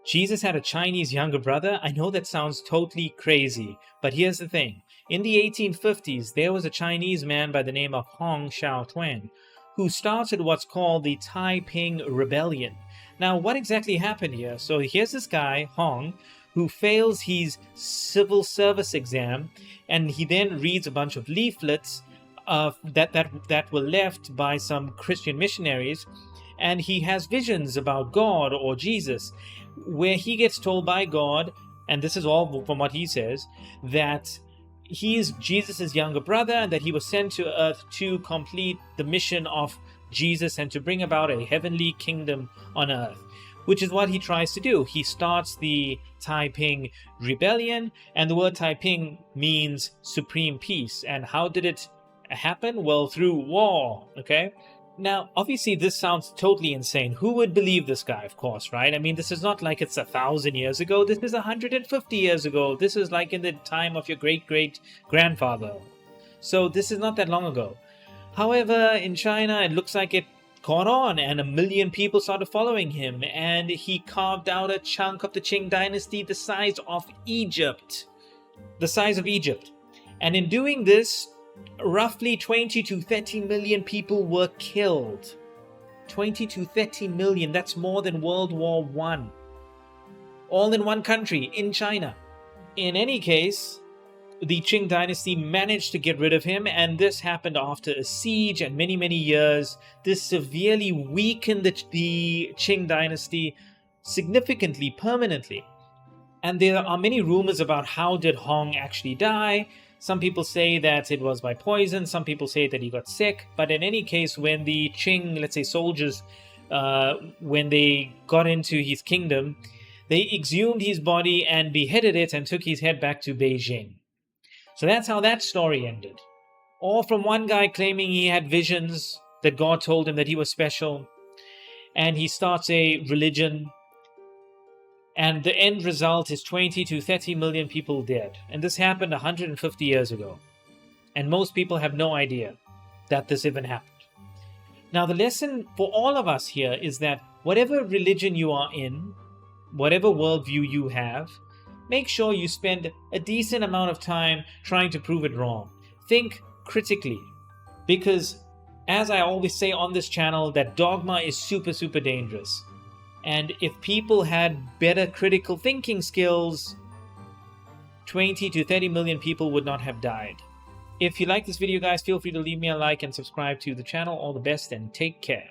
Jesus had a Chinese younger brother? I know that sounds totally crazy, but here's the thing. In the 1850s, there was a Chinese man by the name of Hong Xiuquan who started what's called the Taiping Rebellion. Now, what exactly happened here? So here's this guy, Hong, who fails his civil service exam, and he then reads a bunch of leaflets that were left by some Christian missionaries, and he has visions about God or Jesus, where he gets told by God, and this is all from what he says, that he is Jesus' younger brother and that he was sent to earth to complete the mission of Jesus and to bring about a heavenly kingdom on earth, which is what he tries to do. He starts the Taiping Rebellion, and the word Taiping means supreme peace. And how did it happen? Well, through war, okay? Now, obviously, this sounds totally insane. Who would believe this guy, of course, right? I mean, this is not like it's 1,000 years ago. This is 150 years ago. This is like in the time of your great-great-grandfather. So this is not that long ago. However, in China, it looks like it caught on, and 1 million people started following him, and he carved out a chunk of the Qing dynasty the size of Egypt. The size of Egypt. And in doing this, roughly 20 to 30 million people were killed. 20 to 30 million, that's more than World War I. All in one country, in China. In any case, the Qing dynasty managed to get rid of him, and this happened after a siege and many, many years. This severely weakened the Qing dynasty significantly, permanently. And there are many rumors about how did Hong actually die. Some people say that it was by poison, some people say that he got sick, but in any case, when the Qing, let's say soldiers, when they got into his kingdom, they exhumed his body and beheaded it and took his head back to Beijing. So that's how that story ended. All from one guy claiming he had visions, that God told him that he was special, and he starts a religion, and the end result is 20 to 30 million people dead. And this happened 150 years ago. And most people have no idea that this even happened. Now, the lesson for all of us here is that whatever religion you are in, whatever worldview you have, make sure you spend a decent amount of time trying to prove it wrong. Think critically. Because, as I always say on this channel, that dogma is super, super dangerous. And if people had better critical thinking skills, 20 to 30 million people would not have died. If you like this video, guys, feel free to leave me a like and subscribe to the channel. All the best and take care.